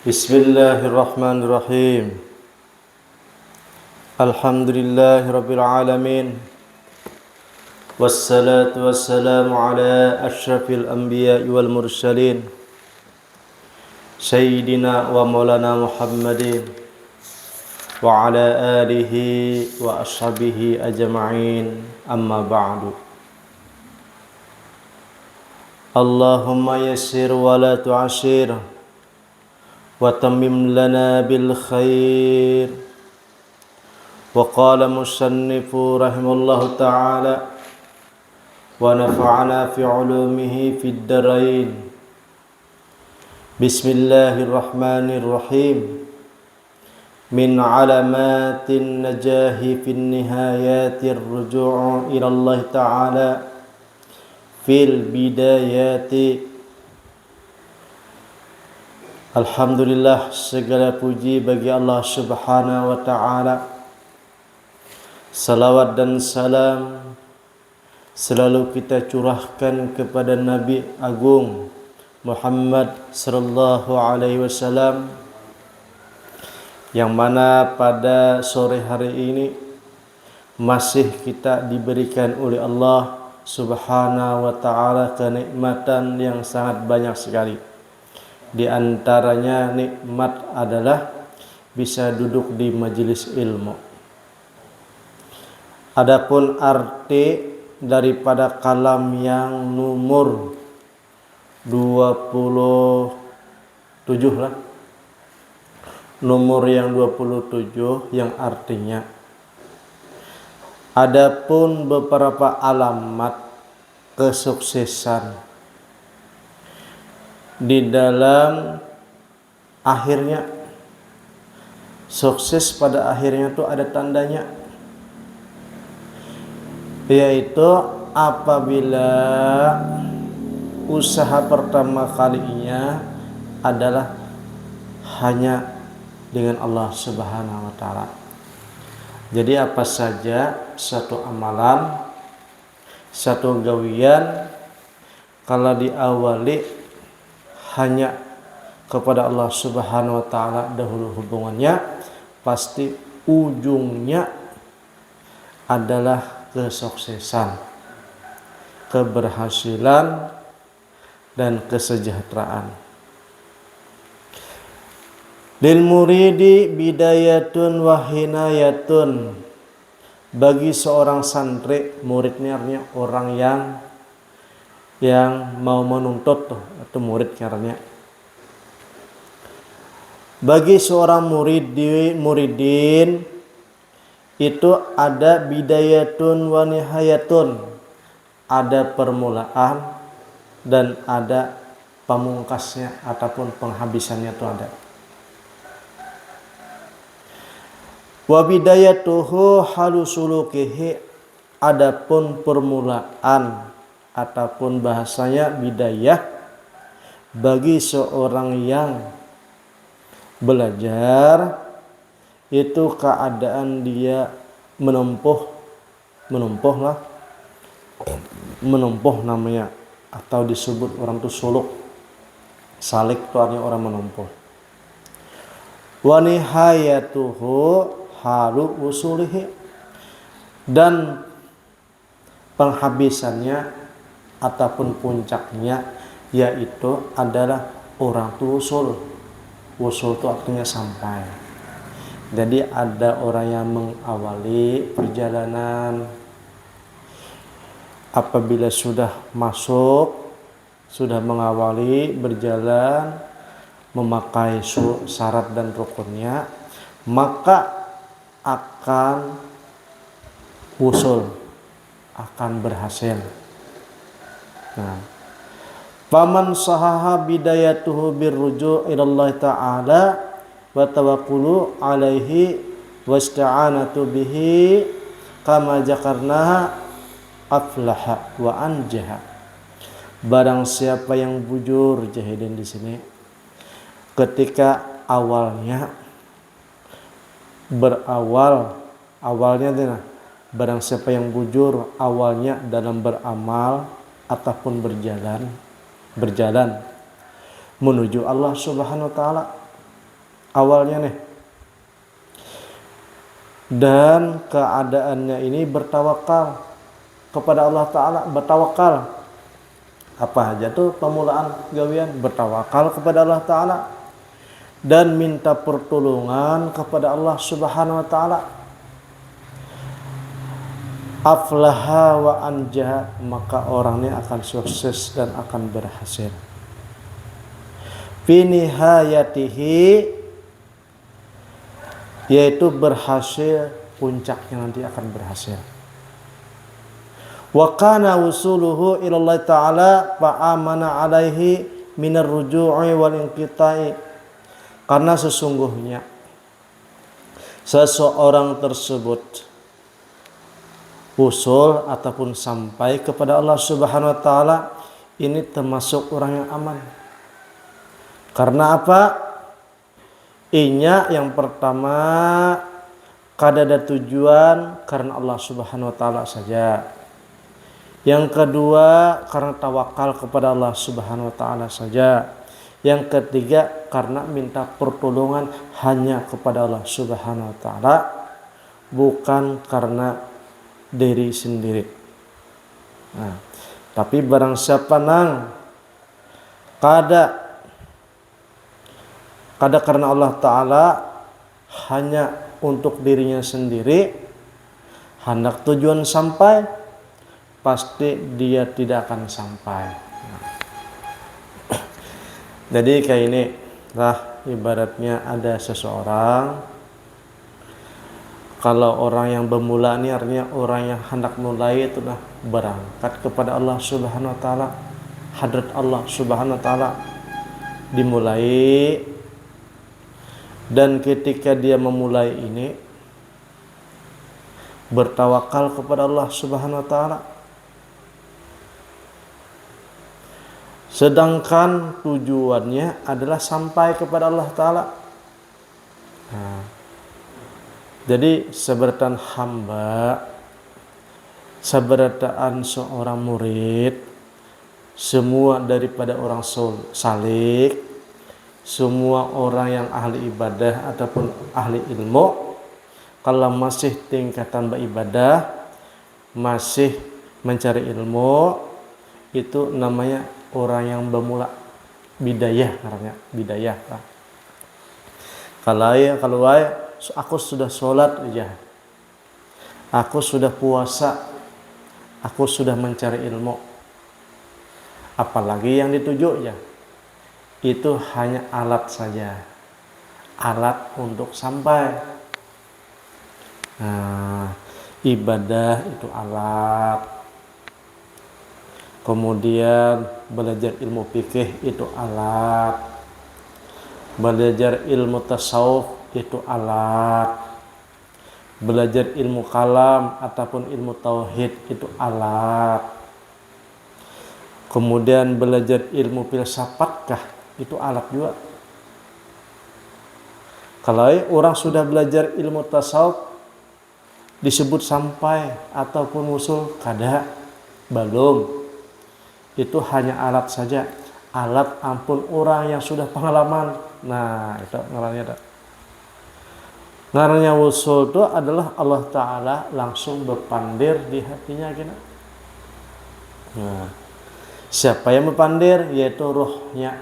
Bismillahirrahmanirrahim. Alhamdulillahirabbil alamin. Wassalatu wassalamu ala asyrafil anbiya'i wal mursalin. Sayyidina wa maulana Muhammadin wa ala alihi wa ashabihi ajma'in. Amma ba'du. Allahumma yassir wa la tu'assir wa tammim lana bil khair. Wa qala musannifu rahimahullahu ta'ala wa nafa'ana fi ulumihi fid darain. Bismillahirrahmanirrahim. Min alamatin najahi fin nihayatir ruju'u ila Allah ta'ala fil bidayati. Alhamdulillah, segala puji bagi Allah Subhanahu wa ta'ala. Salawat dan salam selalu kita curahkan kepada Nabi Agung Muhammad sallallahu alaihi wasallam, yang mana pada sore hari ini masih kita diberikan oleh Allah Subhanahu wa ta'ala kenikmatan yang sangat banyak sekali. Di antaranya nikmat adalah bisa duduk di majelis ilmu. Adapun arti daripada kalam yang nomor 27 lah. Nomor yang 27 yang artinya, adapun beberapa alamat kesuksesan di dalam akhirnya, sukses pada akhirnya itu ada tandanya, yaitu apabila usaha pertama kalinya adalah hanya dengan Allah Subhanahu wa ta'ala. Jadi apa saja satu amalan, satu gawian, kalau diawali hanya kepada Allah Subhanahu wa ta'ala dahulu hubungannya, pasti ujungnya adalah kesuksesan, keberhasilan, dan kesejahteraan. Lil muridi bidayatun wa hinayatun. Bagi seorang santri, muridnya artinya orang yang mau menuntut atau murid karena. Bagi seorang muridin itu ada bidayatun wa nihayatun, ada permulaan dan ada pamungkasnya ataupun penghabisannya itu ada. Wa bidayatuhu halusulukihi, adapun permulaan ataupun bahasanya bidayah bagi seorang yang belajar itu keadaan dia menempuh namanya, atau disebut orang itu suluk. Salik itu artinya orang menempuh. Wa nihayatuhu halu usulihi, dan penghabisannya ataupun puncaknya yaitu adalah orang itu usul. Usul itu artinya sampai. Jadi ada orang yang mengawali perjalanan, apabila sudah masuk, sudah mengawali berjalan, memakai syarat dan rukunnya, maka akan usul, akan berhasil. Nah, faman sahaha bidayatuhu birruju' ila Allah ta'ala wa tawakkulu alaihi wasta'anatu bihi kama zakarna aflaha wa anjaha. Barang siapa yang bujur, jahidin di sini, ketika awalnya barang siapa yang bujur awalnya dalam beramal ataupun berjalan menuju Allah Subhanahu wa taala, awalnya nih. Dan keadaannya ini bertawakal kepada Allah Ta'ala. Bertawakal apa aja tuh pemulaan gawian, bertawakal kepada Allah Ta'ala dan minta pertolongan kepada Allah Subhanahu wa Ta'ala. Aflaha wa anja, maka orangnya akan sukses dan akan berhasil. Fi nihayatihi, yaitu berhasil, puncaknya nanti akan berhasil. Wa kana wusuluhu ila Allah Ta'ala fa amana alaihi minar ruju'i wal inqita'i, karena sesungguhnya seseorang tersebut usul ataupun sampai kepada Allah Subhanahu wa Ta'ala ini termasuk orang yang aman. Karena apa? Inya yang pertama kada ada tujuan karena Allah Subhanahu wa Ta'ala saja. Yang kedua karena tawakal kepada Allah Subhanahu wa Ta'ala saja. Yang ketiga karena minta pertolongan hanya kepada Allah Subhanahu wa Ta'ala, bukan karena diri sendiri. Nah, tapi barang siapa nang kada karena Allah Ta'ala, hanya untuk dirinya sendiri, hendak tujuan sampai, pasti dia tidak akan sampai. Jadi kayak ini lah ibaratnya, ada seseorang, kalau orang yang bermula ini artinya orang yang hendak mulai itu lah berangkat kepada Allah Subhanahu wa Ta'ala, hadrat Allah Subhanahu wa Ta'ala dimulai. Dan ketika dia memulai ini bertawakal kepada Allah Subhanahu wa Ta'ala, sedangkan tujuannya adalah sampai kepada Allah Ta'ala. Nah, jadi seberatan hamba, seberatan seorang murid, semua daripada orang salik, semua orang yang ahli ibadah ataupun ahli ilmu, kalau masih tingkatan beribadah, masih mencari ilmu, itu namanya orang yang bermula, bidayah namanya, bidayah. Kalau aku sudah sholat aja, aku sudah puasa, aku sudah mencari ilmu, apalagi yang dituju ya, itu hanya alat saja, alat untuk sampai. Nah, ibadah itu alat, kemudian belajar ilmu fikih itu alat, belajar ilmu tasawuf itu alat, belajar ilmu kalam ataupun ilmu tauhid itu alat, kemudian belajar ilmu filsafatkah itu alat juga. Kalau orang sudah belajar ilmu tasawuf disebut sampai ataupun usul, kada, belum. Itu hanya alat saja, alat ampun orang yang sudah pengalaman. Nah, itu ngarannya. Ngarannya usul itu adalah Allah Ta'ala langsung berpandir di hatinya kita. Nah, siapa yang berpandir? Yaitu rohnya,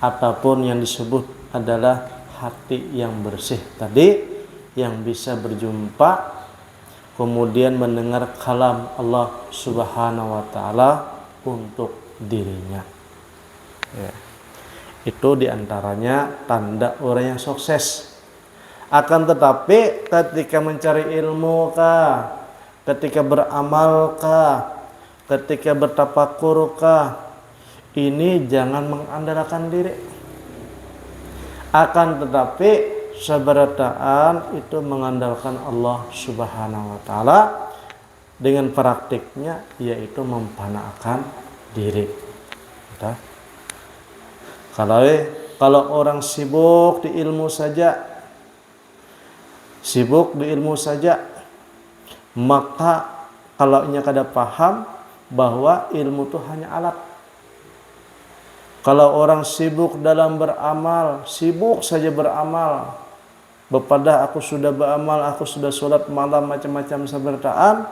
ataupun yang disebut adalah hati yang bersih tadi, yang bisa berjumpa kemudian mendengar kalam Allah Subhanahu wa Ta'ala untuk dirinya. Ya. Itu diantaranya tanda orang yang sukses. Akan tetapi ketika mencari ilmu kah, ketika beramal kah, ketika bertafakur kah, ini jangan mengandalkan diri. Akan tetapi seberataan itu mengandalkan Allah Subhanahu wa Ta'ala dengan praktiknya, yaitu memfanakan diri. Kalau orang sibuk di ilmu saja, maka kalau ia kada paham bahwa ilmu itu hanya alat. Kalau orang sibuk dalam beramal, sibuk saja beramal, bepadah aku sudah beramal, aku sudah sholat malam macam-macam sebertaan,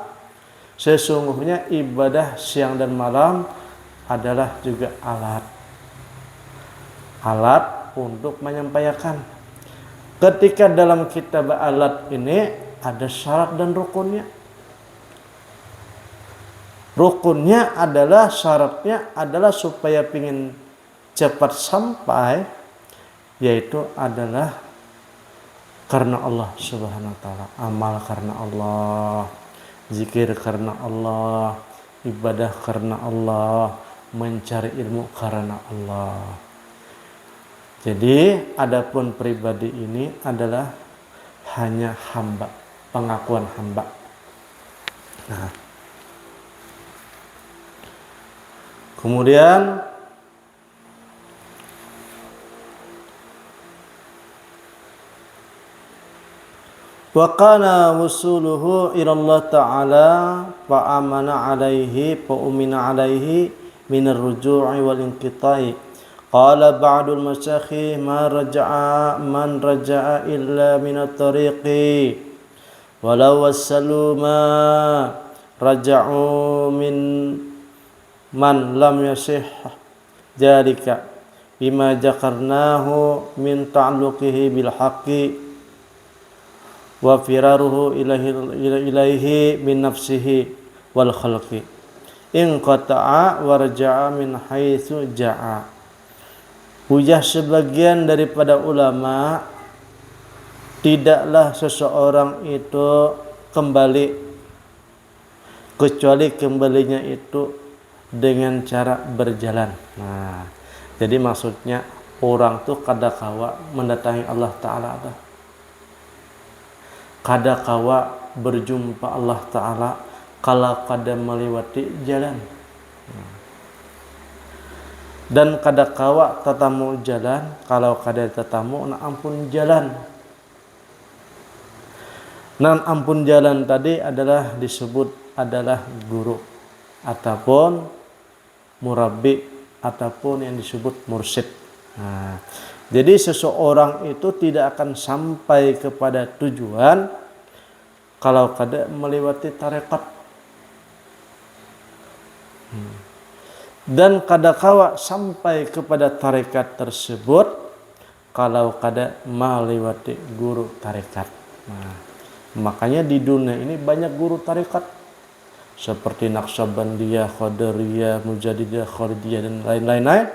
sesungguhnya ibadah siang dan malam adalah juga alat untuk menyampaikan. Ketika dalam kitab alat ini ada syarat dan rukunnya. Rukunnya adalah, syaratnya adalah supaya ingin cepat sampai, yaitu adalah karena Allah Subhanahu wa taala, amal karena Allah, zikir karena Allah, ibadah karena Allah, mencari ilmu karena Allah. Jadi adapun pribadi ini adalah hanya hamba, pengakuan hamba. Nah, kemudian wa kana wusuluhu ila Allah Ta'ala fa amana alaihi fa umina alaihi min ar-ruju'i wal inqita'i. Qala ba'dul masyayikh ma raja'a man raja'a illa min at-tariqi walau wassalu ma raja'u min man lam yasih dzalika bima dzakarnahu min ta'alluqihi bil haqqi wa firaruhu ilaihi min nafsihi wal khalqi in qata'a wa raja'a min haitsu ja'a. Hujah sebagian daripada ulama, tidaklah seseorang itu kembali kecuali kembalinya itu dengan cara berjalan. Nah, jadi maksudnya orang tuh kadakawa mendatangi Allah Ta'ala, kadakawa berjumpa Allah Ta'ala kalau kada melewati jalan, dan kadakawa tatamu jalan kalau kada tatamu na ampun jalan. Nan ampun jalan tadi adalah disebut adalah guru ataupun murabbi ataupun yang disebut mursyid. Nah, jadi seseorang itu tidak akan sampai kepada tujuan kalau kada melewati tarekat. Dan kadakawa sampai kepada tarekat tersebut kalau kada melewati guru tarekat. Nah, makanya di dunia ini banyak guru tarekat seperti Naqsabandiyah, Qadariyah, Mujaddidah, Khalidiyah dan lain-lain.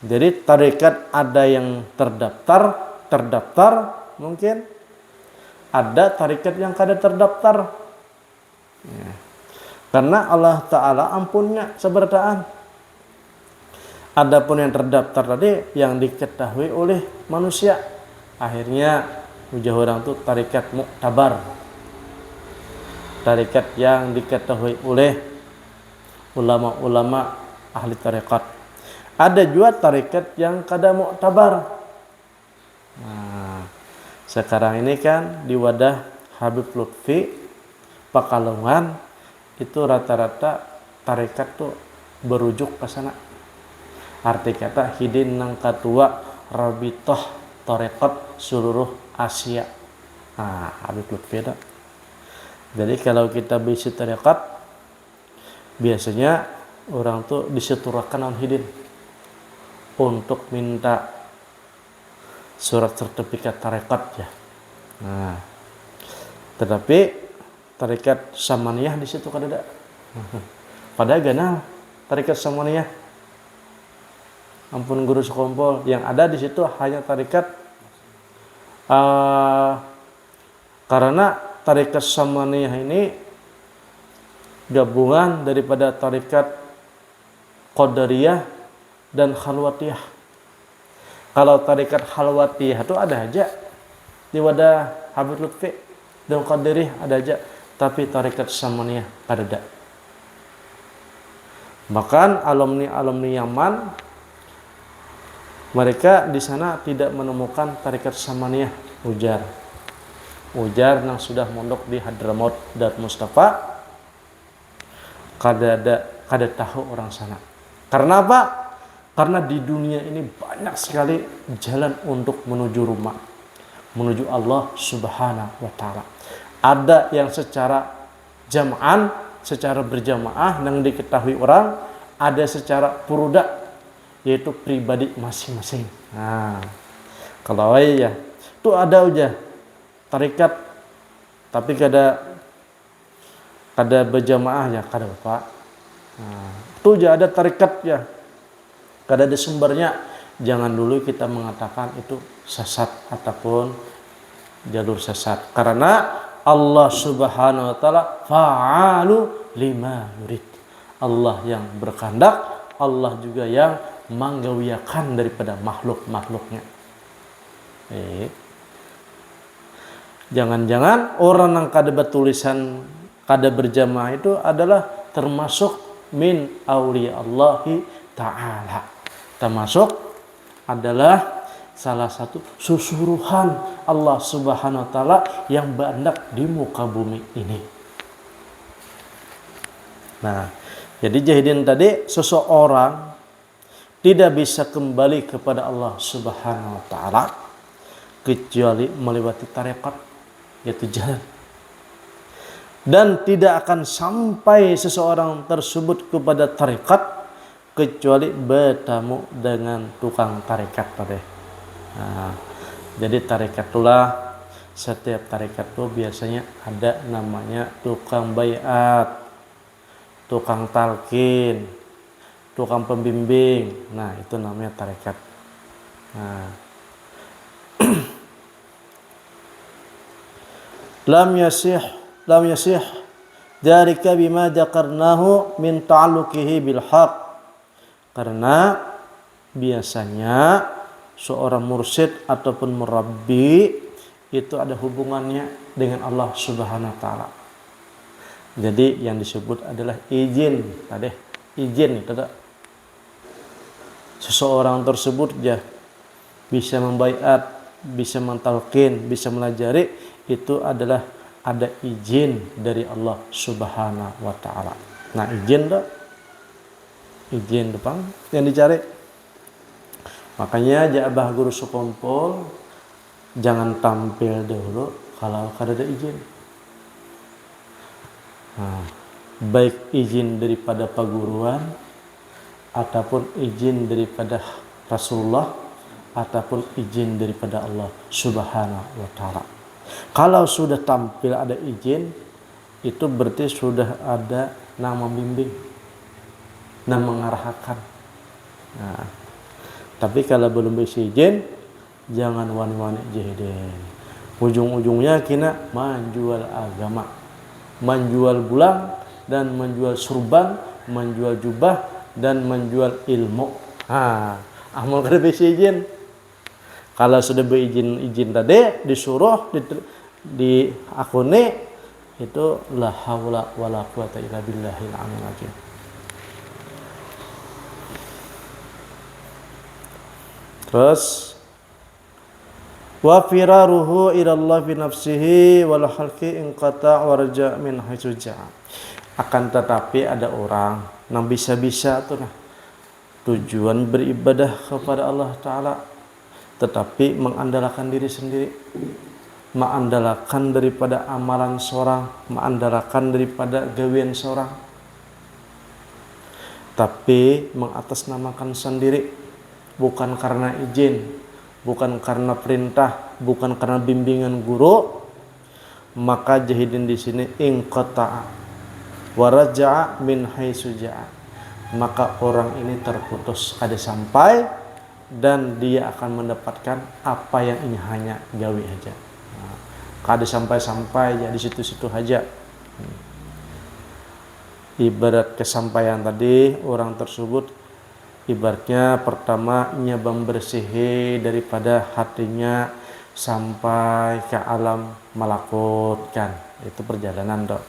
Jadi tarekat ada yang terdaftar mungkin, ada tarekat yang kada terdaftar. Ya. Karena Allah Ta'ala ampunnya seberdaan. Adapun yang terdaftar tadi yang diketahui oleh manusia, akhirnya ujah orang itu tarekat muktabar, tarekat yang diketahui oleh ulama-ulama ahli tarekat. Ada juga tarekat yang kada muktabar. Nah, sekarang ini kan di wadah Habib Lutfi Pakalungan itu rata-rata tarekat tuh berujuk ke sana. Arti kata hidin nang katua Rabitoh tarekat seluruh Asia. Nah, Habib Lutfi itu. Jadi kalau kita bisi tarekat, biasanya orang tuh diseturakan on hidin untuk minta surat sertifikat tarekat ya. Nah, tetapi tarekat Samaniyah di situ kada ada. Padahal ganal tarekat Samaniyah. Ampun guru sekompol, yang ada di situ hanya tarekat karena tarekat Samaniyah ini gabungan daripada tarekat Qadariyah dan Khalwatiyah. Kalau tarekat Khalwatiyah itu ada aja di wadah Habib Lutfi dan Qadariyah ada aja. Tapi tarekat Samaniyah kada ada. Bahkan alumni Yaman, mereka di sana tidak menemukan tarekat Samaniyah. Ujar yang sudah mondok di Hadramaut dan Mustafa, kada tahu orang sana. Karena apa? Karena di dunia ini banyak sekali jalan untuk menuju rumah, menuju Allah Subhanahu wa taala. Ada yang secara jam'an, secara berjamaah yang diketahui orang, ada secara furuda, yaitu pribadi masing-masing. Nah, kalau ya itu ada aja tarikat tapi kada berjamaah ya kada Bapak. Nah, itu aja ada tarikat ya. Kada ada sumbernya. Jangan dulu kita mengatakan itu sesat ataupun jalur sesat. Karena Allah Subhanahu wa taala fa'alu lima yurid. Allah yang berkehendak, Allah juga yang menggawiakan daripada makhluk-makhluknya. Jangan-jangan orang yang kada bertulisan, kada berjamaah itu adalah termasuk min auliya Allahi ta'ala. Termasuk adalah salah satu susuruhan Allah Subhanahu wa taala yang banyak di muka bumi ini. Nah, jadi jahidin tadi seseorang tidak bisa kembali kepada Allah Subhanahu wa taala kecuali melewati tarekat, yaitu jalan. Dan tidak akan sampai seseorang tersebut kepada tarekat kecuali bertemu dengan tukang tarekat tadi. Nah, jadi tarekat itulah, setiap tarekat itu biasanya ada namanya tukang baiat, tukang talqin, tukang pembimbing. Nah, itu namanya tarekat. Nah, lam yasih dzalika bima dzakarnahu min ta'alluqihi bil haqq. Karena biasanya seorang mursyid ataupun murabbi itu ada hubungannya dengan Allah Subhanahu wa taala. Jadi yang disebut adalah izin tadi, izin itu. Seseorang tersebut ya bisa membaiat, bisa mentalqin, bisa melajari, itu adalah ada izin dari Allah Subhanahu wa taala. Nah, izin dah, izin depan yang dicari. Makanya jabah guru sekumpul jangan tampil dahulu kalau kada ada izin. Nah, baik izin daripada paguruan ataupun izin daripada Rasulullah ataupun izin daripada Allah Subhanahu wa taala. Kalau sudah tampil ada izin, itu berarti sudah ada nama bimbing, nama mengarahkan. Nah, tapi kalau belum bisa izin, jangan wani-wani jahidin. Ujung-ujungnya kena menjual agama, menjual bulang dan menjual surban, menjual jubah dan menjual ilmu. Amal kada bisa izin. Kalau sudah berizin tadi disuruh di akune itu la haula wala quwata illa billahil aliyil azim. Terus wa firaruhu ila Allah bi nafsihi wal khalqi in qata warja min haitsu ja'a. Akan tetapi ada orang yang bisa-bisa tuh nah tujuan beribadah kepada Allah taala tetapi mengandalkan diri sendiri, mengandalkan daripada amalan seorang, mengandalkan daripada gawean seorang, tapi mengatasnamakan sendiri, bukan karena izin, bukan karena perintah, bukan karena bimbingan guru. Maka jahidin di sini inqata'a wa raja'a min haitsu ja'a. Maka orang ini terputus kada sampai dan dia akan mendapatkan apa yang ini hanya gawe aja. Kada sampai-sampai ya di situ-situ aja. Ibarat kesampaian tadi, orang tersebut ibaratnya pertama ia membersihi daripada hatinya sampai ke alam malakut kan. Itu perjalanan dok.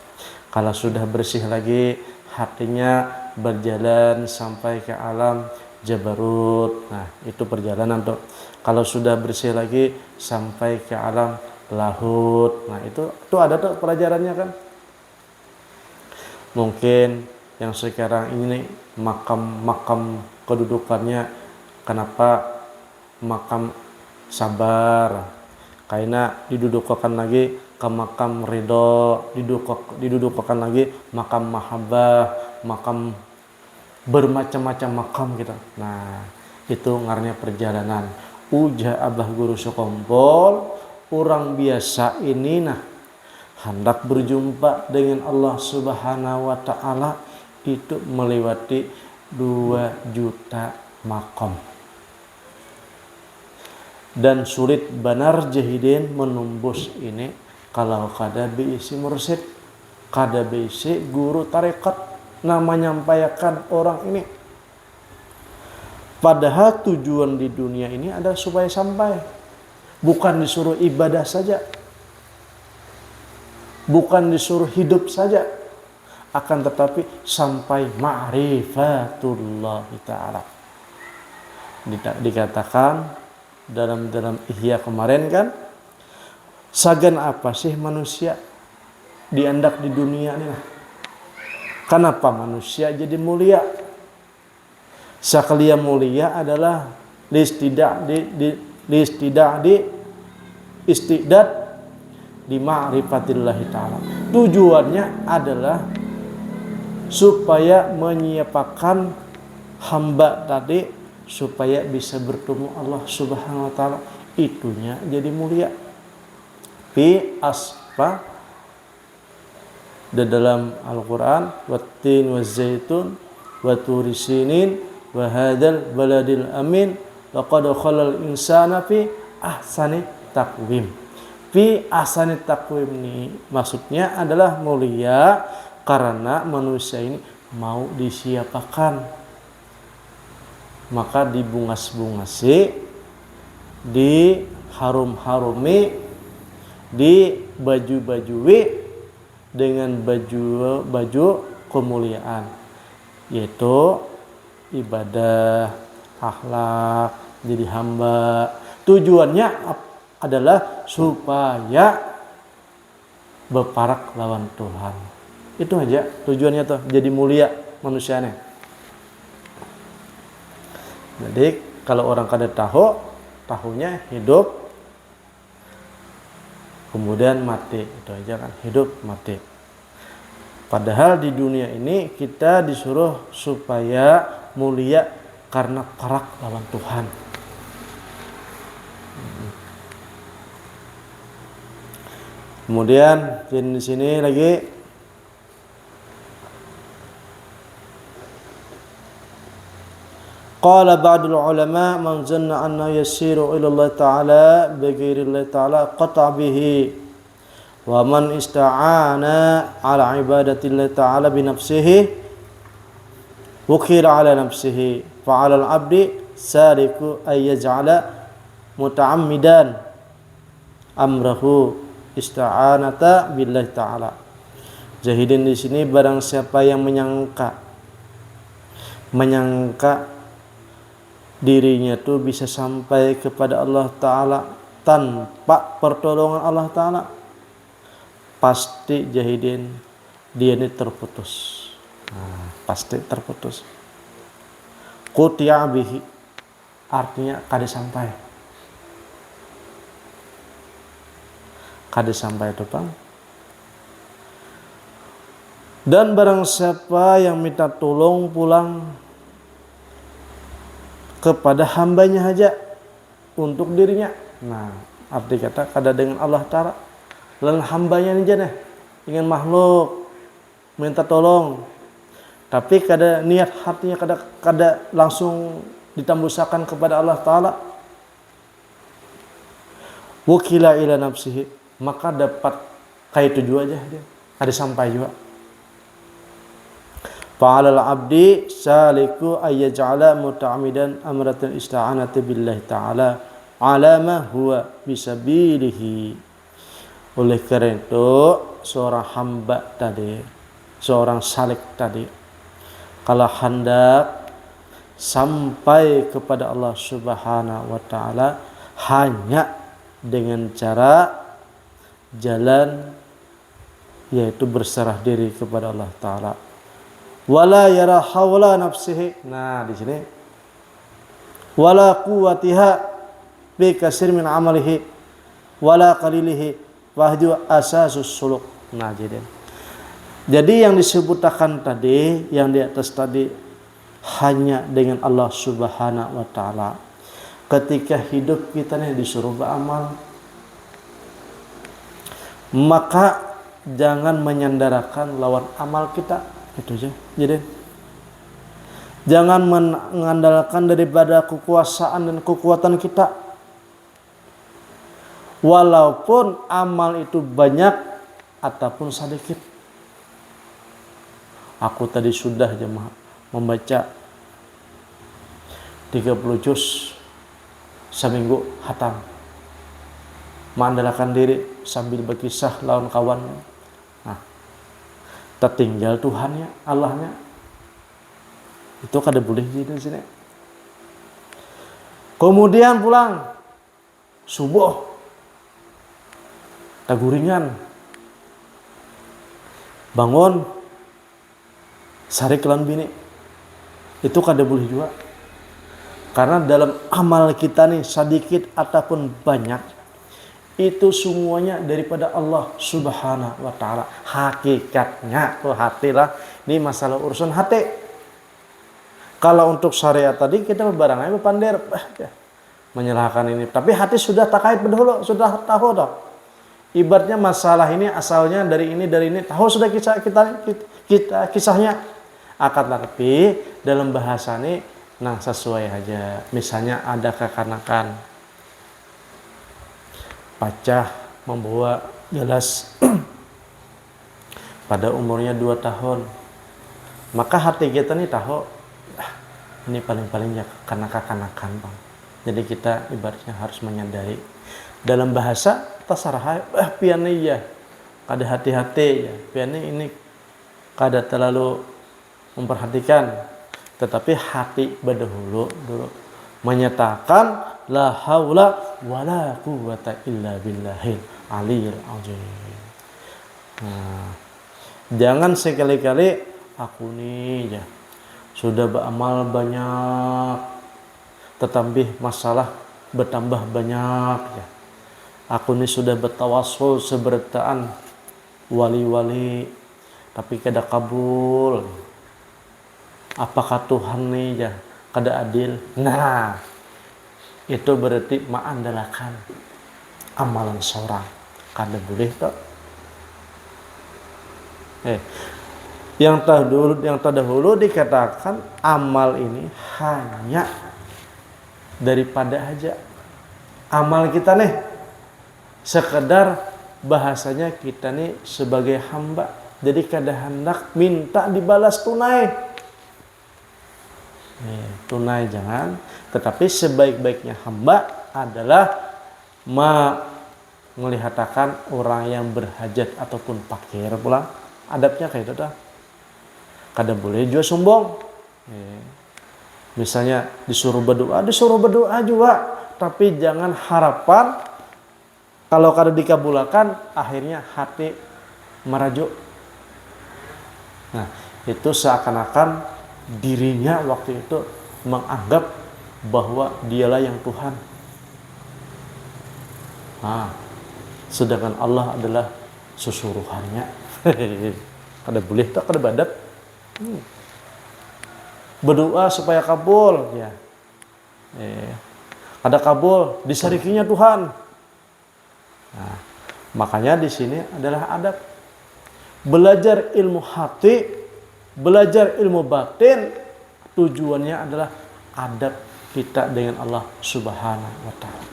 Kalau sudah bersih lagi hatinya berjalan sampai ke alam Jabarut. Nah, itu perjalanan tuh. Kalau sudah bersih lagi sampai ke alam Lahut. Nah, itu ada tuh pelajarannya kan. Mungkin yang sekarang ini makam-makam kedudukannya Kenapa makam sabar? Karena didudukakan lagi ke makam ridho, didudukakan lagi makam mahabbah, makam bermacam-macam makam gitu. Nah, itu ngarannya perjalanan. Uja abah guru sekompol, orang biasa ini hendak berjumpa dengan Allah Subhanahu wa taala itu melewati 2 juta makam. Dan sulit benar jahidin menembus ini kalau kada beisi mursyid, kada beisi guru tarekat menyampaikan orang ini. Padahal tujuan di dunia ini adalah supaya sampai, bukan disuruh ibadah saja, bukan disuruh hidup saja, akan tetapi sampai ma'rifatullah ta'ala. Dikatakan dalam Ihya kemarin kan, sagan apa sih manusia diandak di dunia ini? Kenapa manusia jadi mulia? Sakalian mulia adalah istidad di ma'rifatillah ta'ala. Tujuannya adalah supaya menyiapkan hamba tadi supaya bisa bertemu Allah Subhanahu wa taala, itunya jadi mulia. Fi asfa di dalam Al-Qur'an, wattin wazaitun wa turi sinin wa hadzal baladil amin laqad khalal insana fi ahsani taqwim. Fi ahsani taqwim ini maksudnya adalah mulia karena manusia ini mau disiapakan, maka dibungas-bungasi, diharum-harumi, dibaju-bajui dengan baju kemuliaan, yaitu ibadah, akhlak, jadi hamba. Tujuannya adalah supaya berparak lawan Tuhan. Itu aja tujuannya tuh, jadi mulia manusianya. Jadi kalau orang kada tahunya hidup kemudian mati, itu aja kan, hidup mati. Padahal di dunia ini kita disuruh supaya mulia karena parak lawan Tuhan. Kemudian di sini lagi qala ba'dul ulama man zanna anna yasiru ila Allah ta'ala bighairi Allah ta'ala qata bihi wa man ista'ana ala ibadati Allah ta'ala bi nafsihi wukira ala nafsihi fa 'ala al-'abdi sariku ay yaj'ala muta'ammidan amrahu ista'anata billahi ta'ala. Jahidin di sini barang siapa yang menyangka dirinya tuh bisa sampai kepada Allah Ta'ala tanpa pertolongan Allah Ta'ala, pasti jahidin dia ini terputus. Pasti terputus. Quti'a bihi artinya kada sampai itu Bang. Dan barang siapa yang minta tolong pulang kepada hambanya saja untuk dirinya. Nah, arti kata kada dengan Allah Ta'ala, lain hambanya aja nih, ingin makhluk minta tolong, tapi kada niat hatinya kada langsung ditambusakan kepada Allah Ta'ala. Wukila ila nafsihi, maka dapat kayak itu aja dia, kada sampai juga. Fa'alal abdi saliku ayyaj'ala muta'amidan amratul ista'anati billahi ta'ala alama huwa bisabilihi. Oleh karena itu seorang hamba tadi, seorang salik tadi, kalau hendak sampai kepada Allah Subhanahu wa ta'ala hanya dengan cara jalan, yaitu berserah diri kepada Allah Ta'ala. Wala yara hawla nafsihi. Nah, di sini wala quwwatiha bi kasir min amalihi wala qalilihi wahdu asasus suluk. Nah, jadi yang disebutkan tadi, yang di atas tadi, hanya dengan Allah Subhanahu wa taala. Ketika hidup kita nih disuruh beramal, maka jangan menyandarkan lawan amal kita, itu aja. Jadi jangan mengandalkan daripada kekuasaan dan kekuatan kita. Walaupun amal itu banyak ataupun sedikit. Aku tadi sudah jemaah membaca 30 juz seminggu hatam. Mengandalkan diri sambil berkisah lawan kawan. Nah, tertinggal Tuhannya, Allahnya. Itu kada boleh gitu di sini. Kemudian pulang subuh taguringan, bangun sari kelan bini, itu kada boleh juga. Karena dalam amal kita nih sedikit ataupun banyak, itu semuanya daripada Allah Subhanahu wa taala. Hakikatnya tuh hati lah, ini masalah urusan hati. Kalau untuk syariat tadi kita barangnya berpandir menyalahkan ini, tapi hati sudah takait dahulu, sudah tahu toh. Ibaratnya masalah ini asalnya dari ini, tahu sudah kita kisahnya. Akan tapi dalam bahasa ini nah sesuai aja. Misalnya ada kekanakan pacah membawa gelas pada umurnya 2 tahun, maka hati kita nih tahu ini paling-palingnya kanak-kanakan bang. Jadi kita ibaratnya harus menyadari dalam bahasa tasarah pian ya kada hati-hati ya, pian ini kada terlalu memperhatikan, tetapi hati berdahulu dulu menyatakan la haula wala quwwata illa billahil aliyil azim. Nah, jangan sekali-kali aku nih ya sudah beramal banyak tetapi masalah bertambah banyak ya. Aku ini sudah bertawassul seberataan wali-wali tapi kada kabul. Apakah Tuhan nih ya kada adil? Nah, itu berarti mengandalkan amalan seorang. Kada boleh tak? Yang terdahulu dikatakan amal ini hanya daripada aja. Amal kita nih sekedar bahasanya kita nih sebagai hamba. Jadi kada hendak minta dibalas tunai. Tunai jangan, tetapi sebaik-baiknya hamba adalah melihatkan orang yang berhajat ataupun fakir pulang. Adabnya kayak itu dah. Kada boleh juga sombong. Misalnya disuruh berdoa juga, tapi jangan harapan kalau kada dikabulkan akhirnya hati merajuk. Nah, itu seakan-akan dirinya waktu itu menganggap bahwa dialah yang Tuhan. Sedangkan Allah adalah sesuruhannya. Kada boleh tak kada badat. Berdoa supaya kabul ya. Kada kabul disarikinya Tuhan. Nah, makanya di sini adalah adab. Belajar ilmu hati, belajar ilmu batin, tujuannya adalah adab kita dengan Allah Subhanahu wa taala.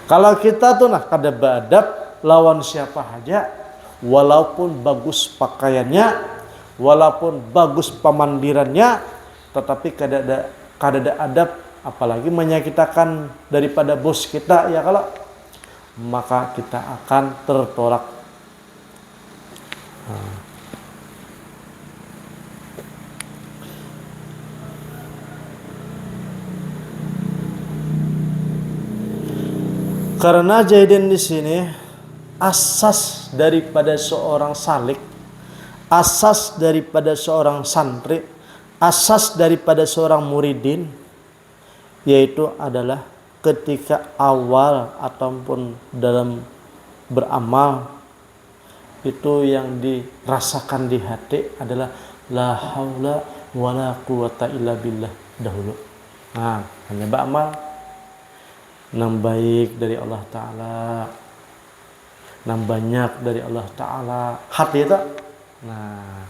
Kalau kita tuh kada beradab lawan siapa aja, walaupun bagus pakaiannya, walaupun bagus pemandirannya, tetapi kada ada adab, apalagi menyakitkan daripada bos kita ya, kalau maka kita akan tertolak. Karena jadian di sini asas daripada seorang salik, asas daripada seorang santri, asas daripada seorang muridin yaitu adalah ketika awal ataupun dalam beramal itu yang dirasakan di hati adalah la haula wala quwata illa billah dahulu. Nah, hanya beramal nam baik dari Allah Ta'ala, nam banyak dari Allah Ta'ala, hati itu. Nah,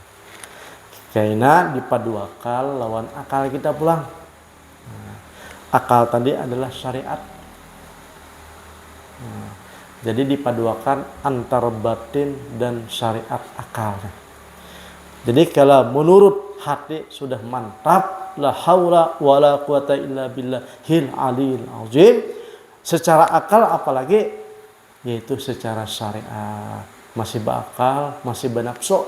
karena dipadu akal lawan akal kita pulang. Nah, akal tadi adalah syariat. Nah, jadi dipaduakan antara batin dan syariat akal. Jadi kalau menurut hati sudah mantap, la haula wala quwata illa billahil aliyil azim. Secara akal apalagi, yaitu secara syariat. Masih berakal, masih benafsu,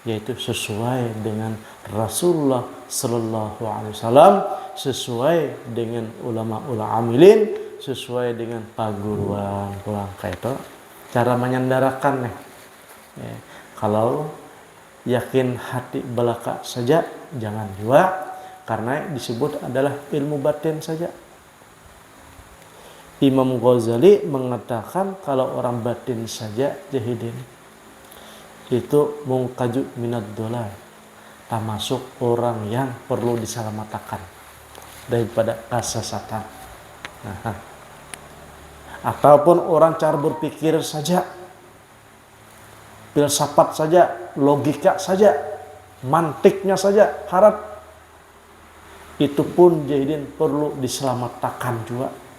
yaitu sesuai dengan Rasulullah Sallallahu Alaihi Wasallam, sesuai dengan ulama-ulama amilin, sesuai dengan paguruan pulang kayak itu. Cara menyandarkan nih. Ya, kalau yakin hati belaka saja jangan juga, karena disebut adalah ilmu batin saja. Imam Ghazali mengatakan kalau orang batin saja jahidin itu mungkaju minad dolal, termasuk orang yang perlu diselamatkan daripada kesesatan. Nah, ataupun orang cara berpikir saja, filsafat saja, logika saja, mantiknya saja harap, itu pun jahidin perlu diselamatkan juga.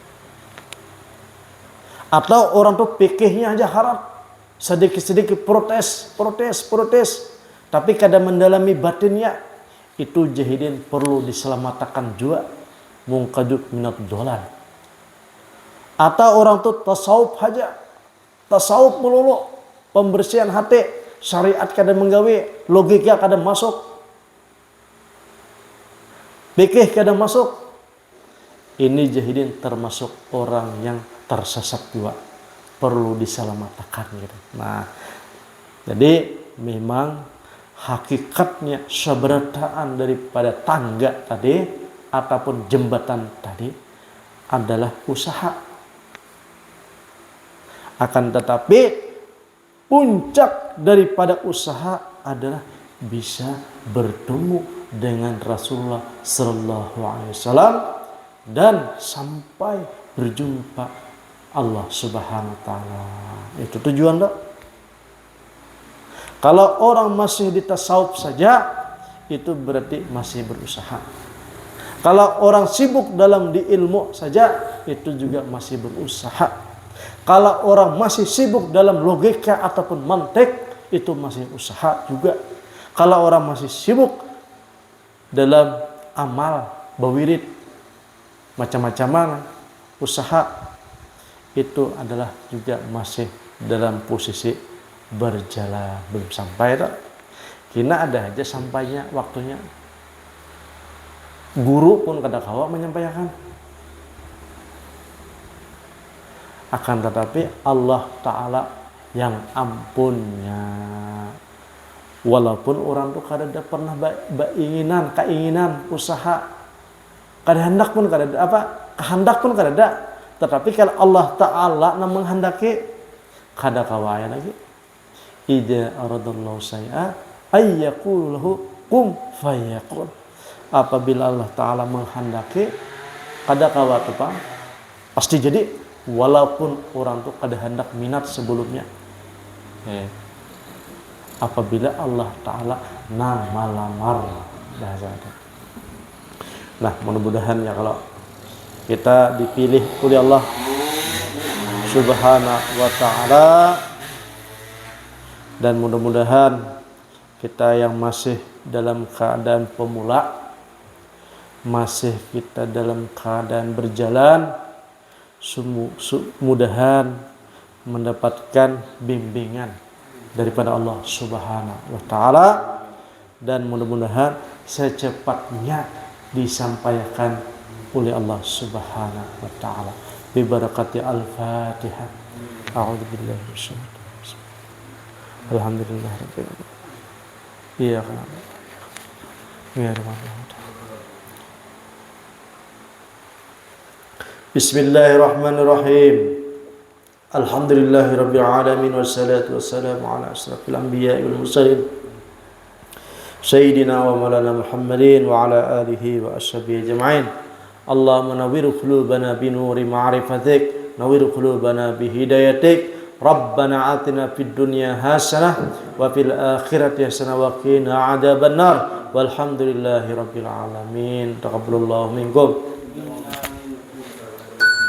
Atau orang tuh pikirnya aja harap, sedikit-sedikit protes, tapi kadang mendalami batinnya, itu jahidin perlu diselamatkan juga, mungkaduk minat dolal. Atau orang tuh tasawuf aja, tasawuf melulu, pembersihan hati, syariat kadang menggawe, logika kadang masuk, fikih kadang masuk. Ini jahidin termasuk orang yang tersesat juga, perlu diselamatkan gitu. Nah, jadi memang hakikatnya seberataan daripada tangga tadi ataupun jembatan tadi adalah usaha. Akan tetapi puncak daripada usaha adalah bisa bertemu dengan Rasulullah Sallallahu Alaihi Wasallam dan sampai berjumpa Allah Subhanahu Wa Taala. Itu tujuan dah. Kalau orang masih di tasawuf saja, itu berarti masih berusaha. Kalau orang sibuk dalam di ilmu saja, itu juga masih berusaha. Kalau orang masih sibuk dalam logika ataupun mantik, itu masih usaha juga. Kalau orang masih sibuk dalam amal, bawirid, macam-macam usaha, itu adalah juga masih dalam posisi berjalan, belum sampai tak? Kina ada aja sampainya waktunya. Guru pun kada kawa menyampaikan. Akan tetapi Allah Ta'ala yang ampunnya, walaupun orang tuh kada ada pernah keinginan, usaha, kada hendak pun kada ada apa, kehendak pun kada ada. Tetapi kalau Allah Ta'ala menghendaki, kada kawaya lagi. Idza aradallahu syai'a ayyaqulu lahu kum fayakun. Apabila Allah Ta'ala menghendaki, kada kawa tu Pak, pasti jadi, walaupun orang tu kada hendak minat sebelumnya. Apabila Allah Ta'ala malamar bahasa. Nah, mudah-mudahan ya kalau kita dipilih oleh Allah Subhanahu wa Ta'ala, dan mudah-mudahan kita yang masih dalam keadaan pemula, masih kita dalam keadaan berjalan, mudahan mendapatkan bimbingan daripada Allah Subhanahu wa Ta'ala, dan mudah-mudahan secepatnya disampaikan oleh Allah Subhanahu wa Ta'ala. Bi barakati al-Fatihah. A'udzu billahi minasyaitonir rajim. Alhamdulillahirabbil alamin. Iya kan. Ya Rabbana. Bismillahirrahmanirrahim. Alhamdulillahirabbil alamin wassalatu wassalamu ala asrofil anbiya'i wal mursalin sayyidina wa maulana Muhammadin wa ala alihi wa ashabihi ajma'in. Allahumma nawwir qulubana bi nuri ma'rifatik, nawwir qulubana bi hidayatik. Rabbana atina fid dunya hasanah wa fil akhirati hasanah wa qina adzabannar. Walhamdulillahi rabbil alamin. Taqabbalallahu minkum.